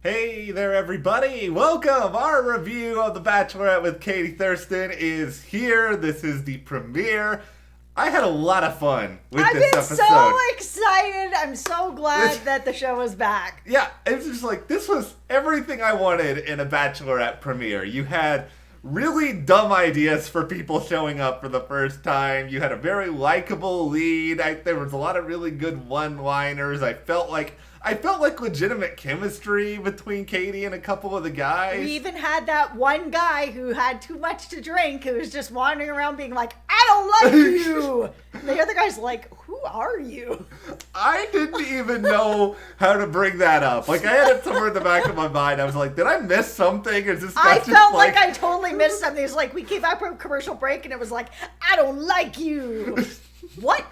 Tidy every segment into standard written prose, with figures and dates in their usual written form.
Hey there, everybody! Welcome! Our review of The Bachelorette with Katie Thurston is here. This is the premiere. I had a lot of fun with this episode. I've been so excited. I'm so glad that the show is back. Yeah, it was just like, this was everything I wanted in a Bachelorette premiere. You had really dumb ideas for people showing up for the first time. You had a very likable lead. There was a lot of really good one-liners. I felt like legitimate chemistry between Katie and a couple of the guys. We even had that one guy who had too much to drink who was just wandering around being like, I don't like you. The other guy's like, who are you? I didn't even know how to bring that up. Like, I had it somewhere in the back of my mind. I was like, did I miss something? Is this I felt like I totally missed something. It's like we came back from a commercial break and it was like, I don't like you. What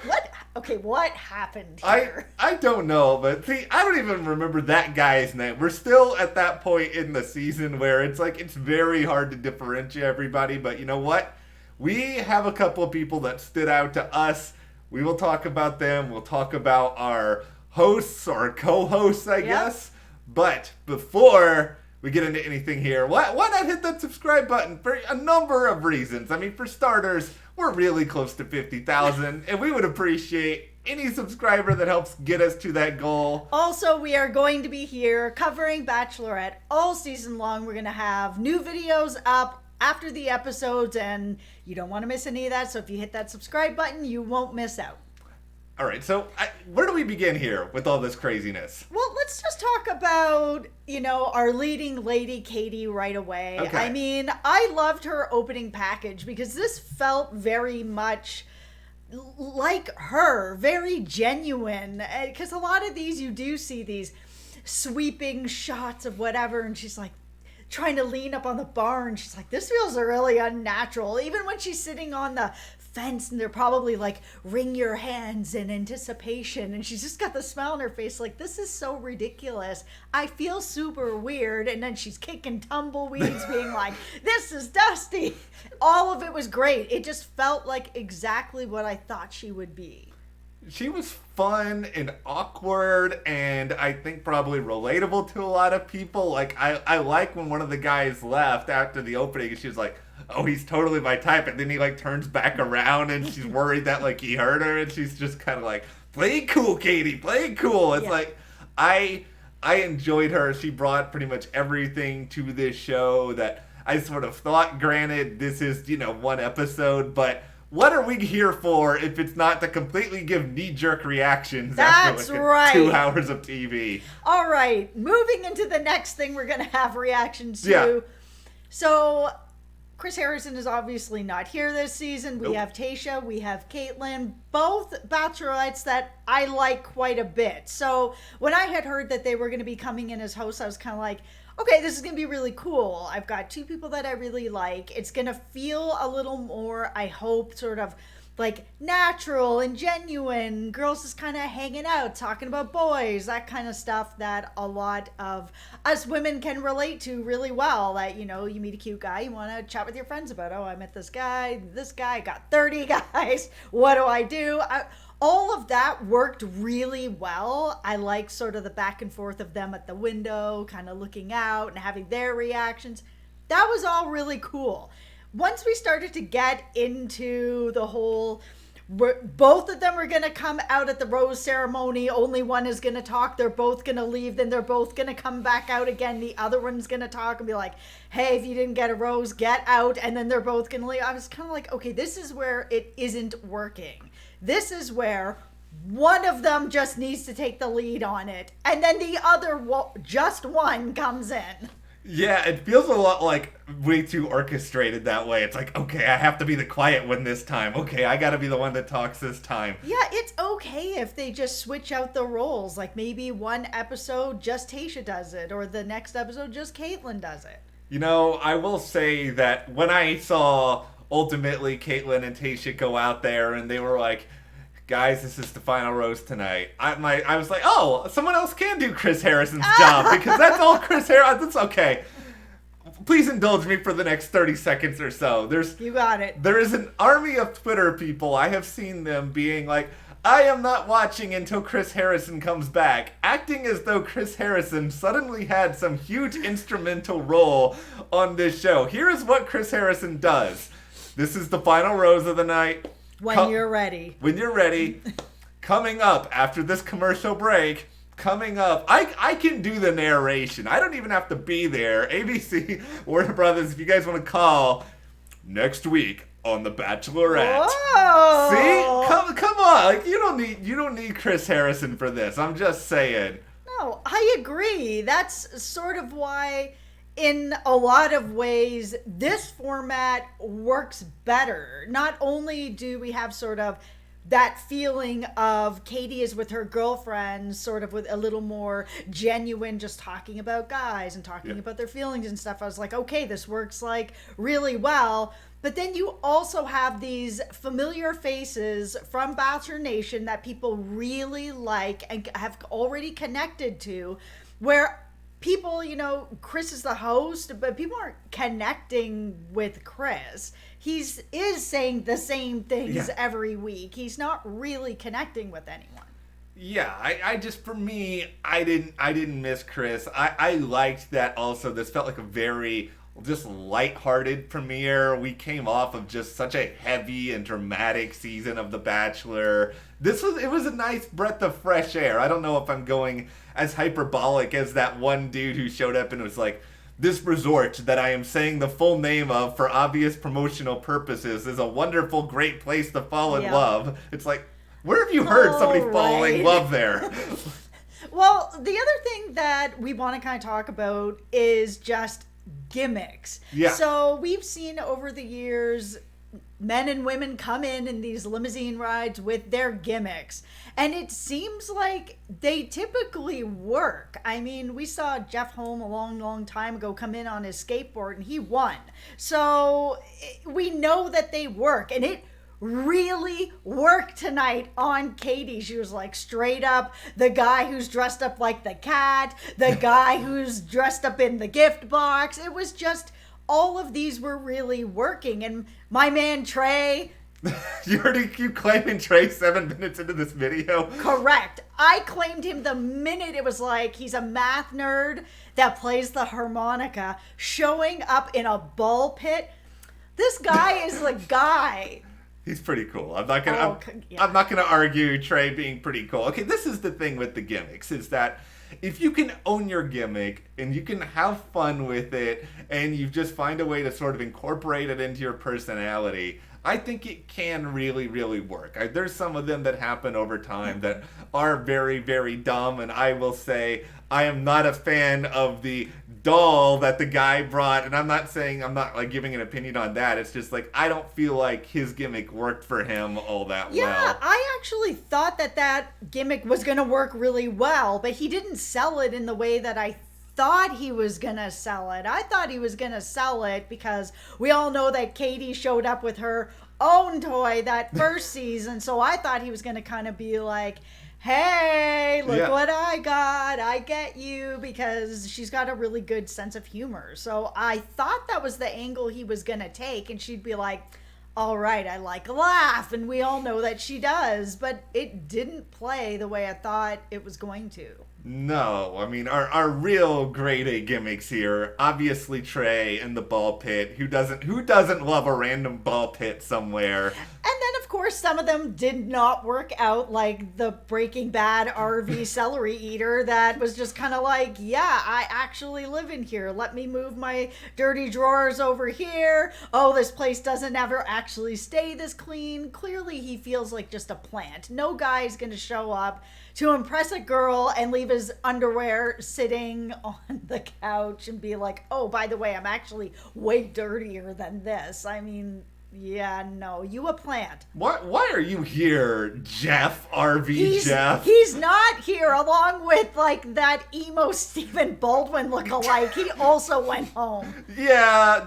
happened here? I don't know, but see, I don't even remember that guy's name. We're still at that point in the season where it's like, it's very hard to differentiate everybody, but you know what? We have a couple of people that stood out to us. We will talk about them. We'll talk about our hosts or co-hosts, I guess. But before we get into anything here, why not hit that subscribe button for a number of reasons? I mean, for starters, we're really close to 50,000, and we would appreciate any subscriber that helps get us to that goal. Also, we are going to be here covering Bachelorette all season long. We're going to have new videos up after the episodes, and you don't want to miss any of that. So if you hit that subscribe button, you won't miss out. All right, so where do we begin here with all this craziness? Well, let's just talk about, our leading lady, Katie, right away. Okay. I mean, I loved her opening package because this felt very much like her, very genuine. Because a lot of these, you do see these sweeping shots of whatever, and she's like, trying to lean up on the bar, and she's like, this feels really unnatural. Even when she's sitting on the fence and they're probably like, wring your hands in anticipation, and she's just got the smile on her face like, this is so ridiculous, I feel super weird. And then she's kicking tumbleweeds being like, this is dusty. All of it was great. It just felt like exactly what I thought she would be. She was fun and awkward, and I think probably relatable to a lot of people. Like, I like when one of the guys left after the opening, and she was like, oh, he's totally my type. And then he, like, turns back around, and she's worried that, like, he hurt her, and she's just kind of like, play it cool, Katie, play it cool. It's like, I enjoyed her. She brought pretty much everything to this show that I sort of thought. Granted, this is, one episode, but what are we here for if it's not to completely give knee-jerk reactions after like 2 hours of TV? All right, moving into the next thing we're going to have reactions to. Yeah. So, Chris Harrison is obviously not here this season. We Nope. have Tayshia, we have Kaitlyn, both Bachelorettes that I like quite a bit. So, when I had heard that they were going to be coming in as hosts, I was kind of like, okay, this is going to be really cool. I've got 2 people that I really like. It's going to feel a little more, I hope, sort of like natural and genuine. Girls just kind of hanging out, talking about boys, that kind of stuff that a lot of us women can relate to really well. That, you meet a cute guy, you want to chat with your friends about, oh, I met this guy got 30 guys. What do I do? All of that worked really well. I like sort of the back and forth of them at the window, kind of looking out and having their reactions. That was all really cool. Once we started to get into the whole, both of them are going to come out at the rose ceremony, only one is going to talk, they're both going to leave, then they're both going to come back out again, the other one's going to talk and be like, hey, if you didn't get a rose, get out, and then they're both going to leave. I was kind of like, okay, this is where it isn't working. This is where one of them just needs to take the lead on it, and then the other, just one, comes in. Yeah, it feels a lot like way too orchestrated that way. It's like, okay, I have to be the quiet one this time. Okay, I gotta be the one that talks this time. Yeah, it's okay if they just switch out the roles. Like maybe one episode just Tayshia does it, or the next episode just Kaitlyn does it. I will say that when I saw ultimately Kaitlyn and Tayshia go out there and they were like, guys, this is the final rose tonight, I was like, oh, someone else can do Chris Harrison's job, because that's all Chris Harrison. That's okay. Please indulge me for the next 30 seconds or so. You got it. There is an army of Twitter people. I have seen them being like, I am not watching until Chris Harrison comes back, acting as though Chris Harrison suddenly had some huge instrumental role on this show. Here is what Chris Harrison does. This is the final rose of the night. When you're ready. When you're ready. Coming up after this commercial break. Coming up, I can do the narration. I don't even have to be there. ABC, Warner Brothers, if you guys want to call next week on The Bachelorette. Whoa. See? Come on. Like you don't need Chris Harrison for this. I'm just saying. No, I agree. That's sort of why in a lot of ways this format works better. Not only do we have sort of that feeling of Katie is with her girlfriends, sort of with a little more genuine, just talking about guys and talking about their feelings and stuff. I was like, okay, this works like really well. But then you also have these familiar faces from Bachelor Nation that people really like and have already connected to, where people, Chris is the host, but people aren't connecting with Chris. Is saying the same things every week. He's not really connecting with anyone. Yeah, I just, for me, I didn't miss Chris. I liked that also. This felt like a very just lighthearted premiere. We came off of just such a heavy and dramatic season of The Bachelor. It was a nice breath of fresh air. I don't know if I'm going as hyperbolic as that one dude who showed up and was like, this resort that I am saying the full name of for obvious promotional purposes is a wonderful, great place to fall in love. It's like, where have you heard somebody falling in love there? Well, the other thing that we want to kind of talk about is just gimmicks. Yeah. So we've seen over the years men and women come in these limousine rides with their gimmicks. And it seems like they typically work. I mean, we saw Jeff Holm a long, long time ago come in on his skateboard and he won. So we know that they work. And it really worked tonight on Katie. She was like straight up the guy who's dressed up like the cat, the guy who's dressed up in the gift box. It was just, all of these were really working. And my man Trey... You already keep claiming Trey 7 minutes into this video? Correct. I claimed him the minute it was like he's a math nerd that plays the harmonica showing up in a ball pit. This guy is the guy. He's pretty cool. I'm not gonna argue Trey being pretty cool. Okay, this is the thing with the gimmicks, is that if you can own your gimmick and you can have fun with it and you just find a way to sort of incorporate it into your personality, I think it can really, really work. There's some of them that happen over time that are very, very dumb, and I will say I am not a fan of the doll that the guy brought, and I'm not like giving an opinion on that. It's just like I don't feel like his gimmick worked for him all that well. Yeah, I actually thought that gimmick was going to work really well, but he didn't sell it in the way that I thought he was gonna sell it. I thought he was gonna sell it because we all know that Katie showed up with her own toy that first season, so I thought he was gonna kind of be like, hey, look what I got, I get you, because she's got a really good sense of humor. So I thought that was the angle he was gonna take, and she'd be like, all right, I like a laugh, and we all know that she does, but it didn't play the way I thought it was going to. No, I mean, our real grade A gimmicks here, obviously Trey in the ball pit. Who doesn't love a random ball pit somewhere? And then, of course, some of them did not work out, like the Breaking Bad RV celery eater that was just kind of like, yeah, I actually live in here. Let me move my dirty drawers over here. Oh, this place doesn't ever actually stay this clean. Clearly, he feels like just a plant. No guy's going to show up to impress a girl and leave his underwear sitting on the couch and be like, oh, by the way, I'm actually way dirtier than this. I mean, yeah, no, you a plant. Why are you here, Jeff? Jeff? He's not here, along with, like, that emo Stephen Baldwin lookalike. He also went home. Yeah,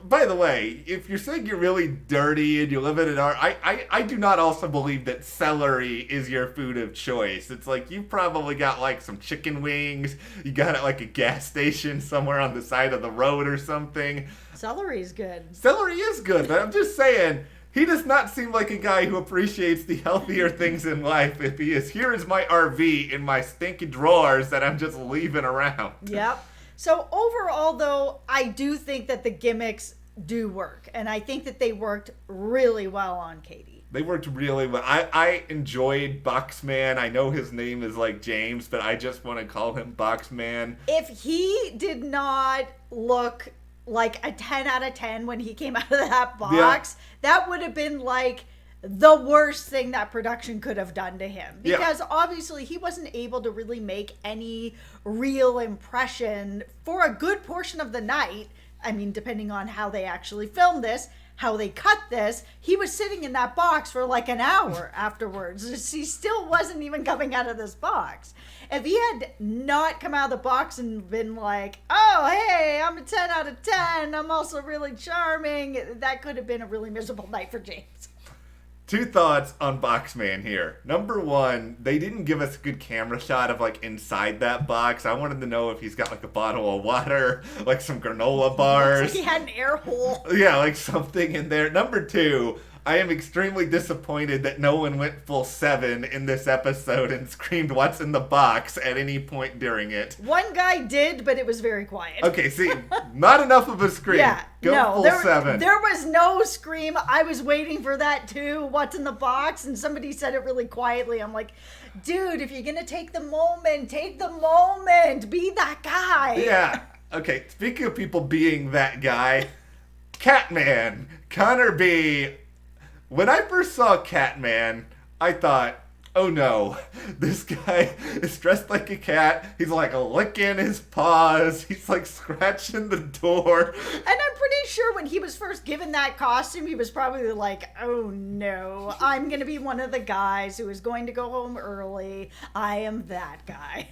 by the way, if you're saying you're really dirty and you live in an I do not also believe that celery is your food of choice. It's like you probably got, like, some chicken wings. You got it at, like, a gas station somewhere on the side of the road or something. Celery is good. Celery is good, but I'm just saying, He does not seem like a guy who appreciates the healthier things in life if he is, here is my RV in my stinky drawers that I'm just leaving around. Yep. So overall, though, I do think that the gimmicks do work. And I think that they worked really well on Katie. They worked really well. I enjoyed Boxman. I know his name is like James, but I just want to call him Boxman. If he did not look like a 10 out of 10 when he came out of that box, that would have been like the worst thing that production could have done to him. Because obviously he wasn't able to really make any real impression for a good portion of the night. I mean, depending on how they actually filmed this, how they cut this, he was sitting in that box for like an hour afterwards. He still wasn't even coming out of this box. If he had not come out of the box and been like, oh, hey, I'm a 10 out of 10, I'm also really charming, that could have been a really miserable night for James. 2 thoughts on Boxman here. Number 1, they didn't give us a good camera shot of like inside that box. I wanted to know if he's got like a bottle of water, like some granola bars. Looks like he had an air hole. Yeah, like something in there. Number 2, I am extremely disappointed that no one went full 7 in this episode and screamed what's in the box at any point during it. One guy did, but it was very quiet. Okay, see, not enough of a scream. Yeah, Go no, full there 7. There was no scream. I was waiting for that too. What's in the box? And somebody said it really quietly. I'm like, dude, if you're gonna take the moment, take the moment. Be that guy. Yeah. Okay, speaking of people being that guy, Catman, Connor B. When I first saw Catman, I thought, oh no, this guy is dressed like a cat. He's like licking his paws. He's like scratching the door. And I'm pretty sure when he was first given that costume, he was probably like, oh no, I'm going to be one of the guys who is going to go home early. I am that guy.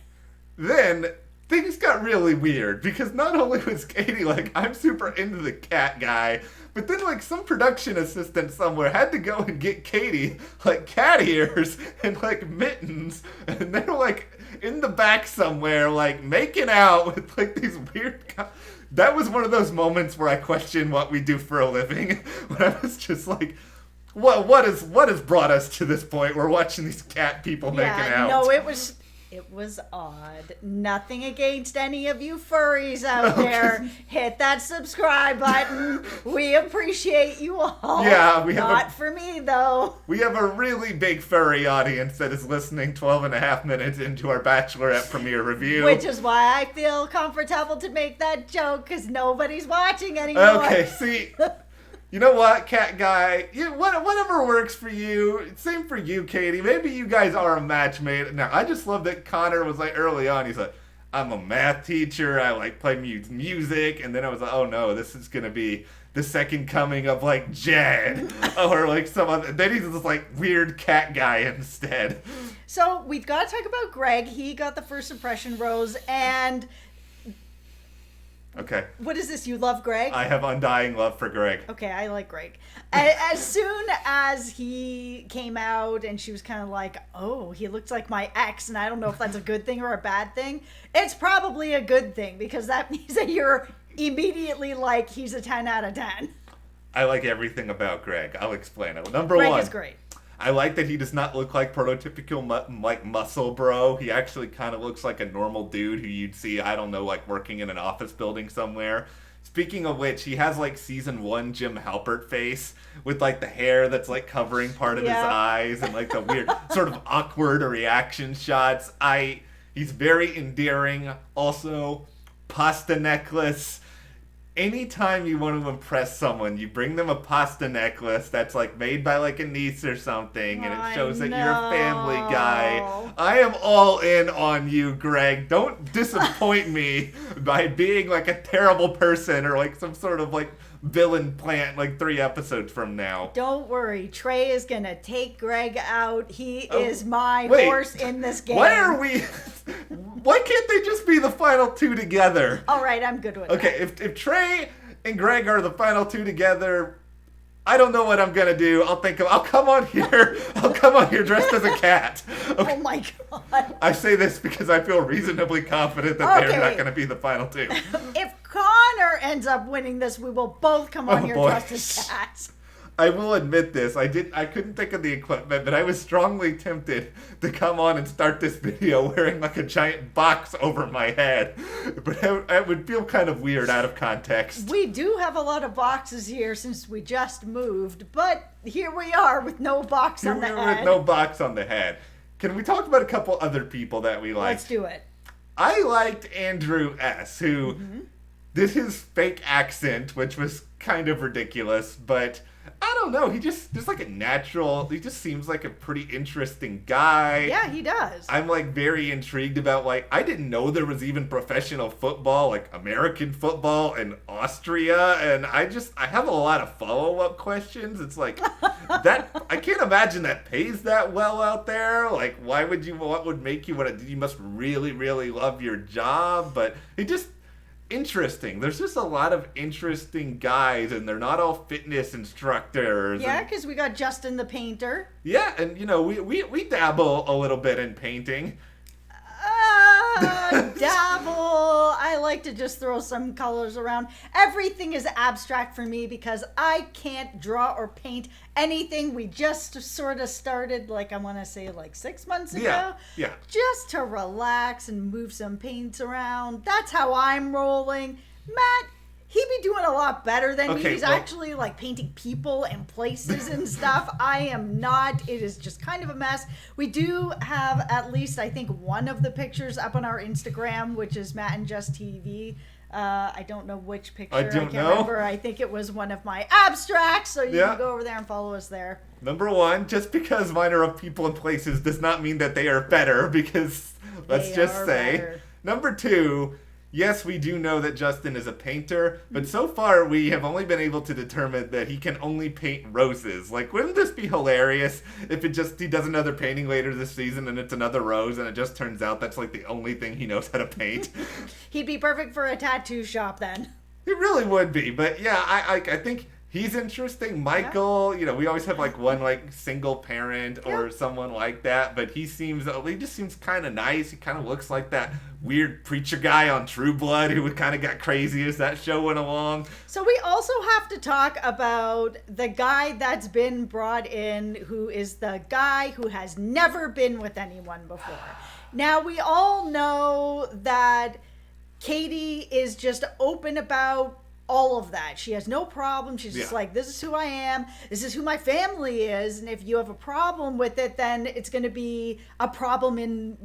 Then things got really weird because not only was Katie like, I'm super into the cat guy, but then like some production assistant somewhere had to go and get Katie like cat ears and like mittens, and they're like in the back somewhere like making out with like these weird that was one of those moments where I questioned what we do for a living, when I was just like, what has brought us to this point? We're watching these cat people making out. No, it was odd. Nothing against any of you furries out there. Hit that subscribe button. We appreciate you all. Yeah, we have Not for me, though. We have a really big furry audience that is listening 12 and a half minutes into our Bachelorette premiere review. Which is why I feel comfortable to make that joke, because nobody's watching anymore. Okay, see... You know what, cat guy? Whatever works for you. Same for you, Katie. Maybe you guys are a match made. Now, I just love that Connor was like early on. He's like, I'm a math teacher. I like play music. And then I was like, oh no, this is going to be the second coming of like Jed or like some other. Then he's this like weird cat guy instead. So we've got to talk about Greg. He got the first impression rose, and... Okay. What is this? You love Greg? I have undying love for Greg. Okay, I like Greg. As soon as he came out and she was kind of like, oh, he looks like my ex, and I don't know if that's a good thing or a bad thing. It's probably a good thing, because that means that you're immediately like, he's a 10 out of 10. I like everything about Greg. I'll explain it. Number Greg 1. is great. I like that he does not look like prototypical like muscle bro. He actually kind of looks like a normal dude who you'd see, I don't know, like working in an office building somewhere. Speaking of which, he has like season 1 Jim Halpert face with like the hair that's like covering part of his eyes and like the weird sort of awkward reaction shots. He's very endearing. Also, pasta necklace. Anytime you want to impress someone, you bring them a pasta necklace that's like made by like a niece or something, and it shows that you're a family guy. I am all in on you, Greg. Don't disappoint me by being like a terrible person or like some sort of like villain plant like 3 episodes from now. Don't worry. Trey is going to take Greg out. He is my horse in this game. Why can't they just be the final 2 together? All right, I'm good with that. Okay, if Trey and Greg are the final 2 together, I don't know what I'm gonna do. I'll come on here. I'll come on here dressed as a cat. Okay. Oh my god. I say this because I feel reasonably confident that they're not gonna be the final 2. If Connor ends up winning this, we will both come on here dressed as cats. I will admit this. I couldn't think of the equipment, but I was strongly tempted to come on and start this video wearing like a giant box over my head. But it would feel kind of weird out of context. We do have a lot of boxes here since we just moved, but here we are with no box on the head. With no box on the head. Can we talk about a couple other people that we liked? Let's do it. I liked Andrew S., who did his fake accent, which was kind of ridiculous, but I don't know. He just like a natural. He just seems like a pretty interesting guy. Yeah, he does. I'm like very intrigued about like I didn't know there was even professional football, like American football in Austria, and I have a lot of follow-up questions. It's like that I can't imagine that pays that well out there. Like what would make you want to you must really, really love your job, but it just interesting. There's just a lot of interesting guys, and they're not all fitness instructors. Yeah, because we got Justin the painter. Yeah, and we dabble a little bit in painting. Dabble. I like to just throw some colors around. Everything is abstract for me because I can't draw or paint anything. We just sort of started, like, I want to say like 6 months ago. Yeah. Just to relax and move some paints around. That's how I'm rolling. Matt, he'd be doing a lot better than me. He's actually like painting people and places and stuff. I am not. It is just kind of a mess. We do have at least, I think, one of the pictures up on our Instagram, which is Matt and Just TV. I don't know which picture. I can't remember. I think it was one of my abstracts. So you can go over there and follow us there. Number one, just because mine are of people and places does not mean that they are better, because let's just say. Better. Number two, yes, we do know that Justin is a painter, but so far we have only been able to determine that he can only paint roses. Like, wouldn't this be hilarious if he does another painting later this season and it's another rose and it just turns out that's like the only thing he knows how to paint? He'd be perfect for a tattoo shop then. He really would be, but yeah, I think he's interesting. Michael, we always have like one like single parent or someone like that, but he just seems kind of nice. He kind of looks like that weird preacher guy on True Blood who kind of got crazy as that show went along. So we also have to talk about the guy that's been brought in, who is the guy who has never been with anyone before. Now, we all know that Katie is just open about all of that. She has no problem. She's just like, this is who I am. This is who my family is. And if you have a problem with it, then it's going to be a problem in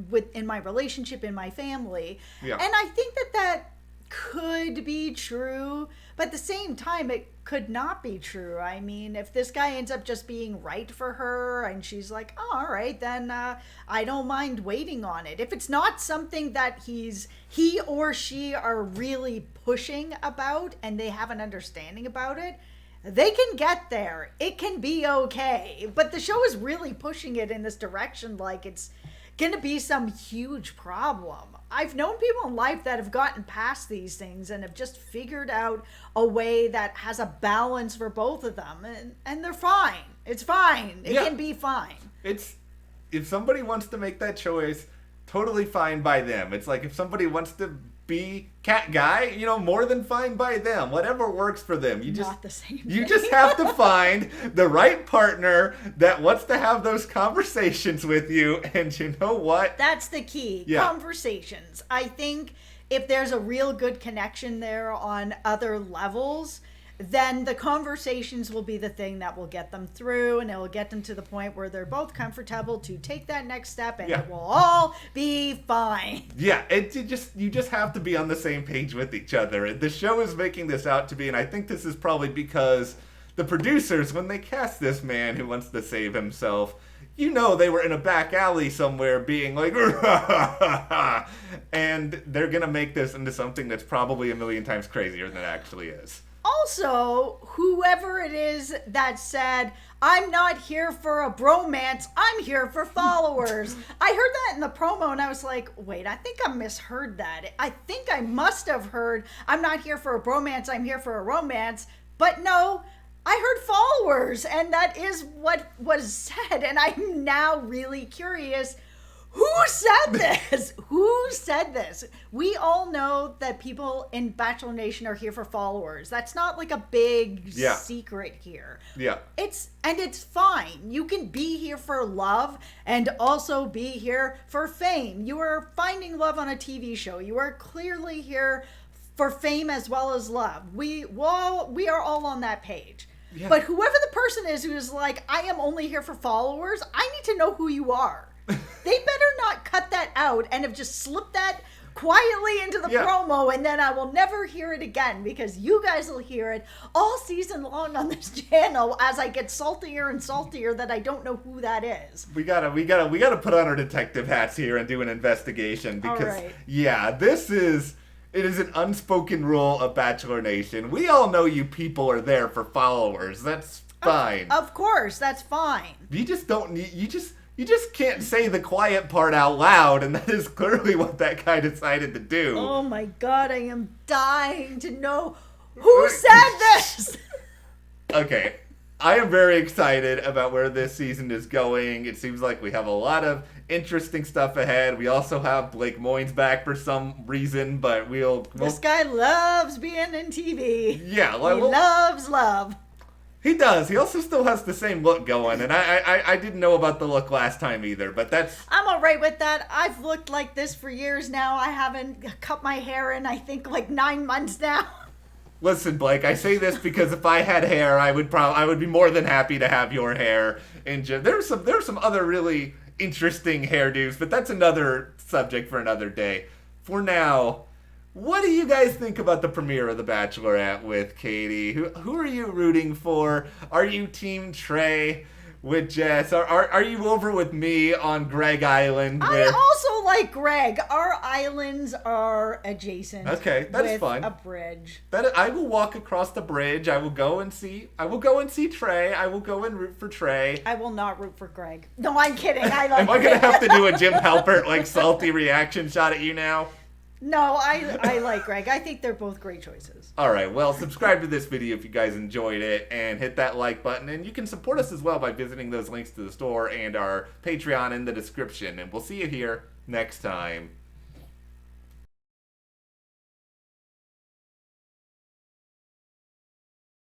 my relationship, in my family. Yeah. And I think that could be true, but at the same time, it could not be true. I mean, if this guy ends up just being right for her and she's like, oh, all right, then I don't mind waiting on it. If it's not something that he or she are really pushing about and they have an understanding about it, they can get there. It can be okay. But the show is really pushing it in this direction like it's going to be some huge problem. I've known people in life that have gotten past these things and have just figured out a way that has a balance for both of them, and they're fine. It's fine. It can be fine. If somebody wants to make that choice, totally fine by them. It's like if somebody wants to be cat guy, more than fine by them. Whatever works for them. You just have to find the right partner that wants to have those conversations with you, and you know what? That's the key. Yeah. Conversations. I think if there's a real good connection there on other levels, then the conversations will be the thing that will get them through, and it will get them to the point where they're both comfortable to take that next step, and it will all be fine. Yeah, you just have to be on the same page with each other. The show is making this out to be, and I think this is probably because the producers, when they cast this man who wants to save himself, they were in a back alley somewhere being like, and they're going to make this into something that's probably a million times crazier than it actually is. Also, whoever it is that said, I'm not here for a bromance, I'm here for followers. I heard that in the promo and I was like, wait, I think I misheard that. I think I must have heard, I'm not here for a bromance, I'm here for a romance. But no, I heard followers, and that is what was said. And I'm now really curious, Who said this? Who said this? We all know that people in Bachelor Nation are here for followers. That's not like a big secret here. Yeah. It's fine. You can be here for love and also be here for fame. You are finding love on a TV show. You are clearly here for fame as well as love. We are all on that page. Yeah. But whoever the person is who is like, I am only here for followers, I need to know who you are. They better not cut that out and have just slipped that quietly into the promo, and then I will never hear it again, because you guys will hear it all season long on this channel as I get saltier and saltier that I don't know who that is. We gotta put on our detective hats here and do an investigation, because it is an unspoken rule of Bachelor Nation. We all know you people are there for followers. That's fine. Of course, that's fine. You just don't need. You just can't say the quiet part out loud, and that is clearly what that guy decided to do. Oh my god, I am dying to know who said this! Okay, I am very excited about where this season is going. It seems like we have a lot of interesting stuff ahead. We also have Blake Moynes back for some reason, but this guy loves being in TV. Yeah, he loves love. He does. He also still has the same look going, and I didn't know about the look last time either, but I'm alright with that. I've looked like this for years now. I haven't cut my hair in, I think, like 9 months now. Listen, Blake, I say this because if I had hair, I would be more than happy to have your hair. There's some other really interesting hairdos, but that's another subject for another day. For now, what do you guys think about the premiere of The Bachelorette with Katie? Who are you rooting for? Are you Team Trey with Jess? Are you over with me on Greg Island? I also like Greg. Our islands are adjacent. Okay, that's fun. A bridge. I will walk across the bridge. I will go and see Trey. I will go and root for Trey. I will not root for Greg. No, I'm kidding. I like Am I gonna have to do a Jim Halpert like salty reaction shot at you now? No, I like Greg. I think they're both great choices. Alright, well, subscribe to this video if you guys enjoyed it, and hit that like button, and you can support us as well by visiting those links to the store and our Patreon in the description, and we'll see you here next time.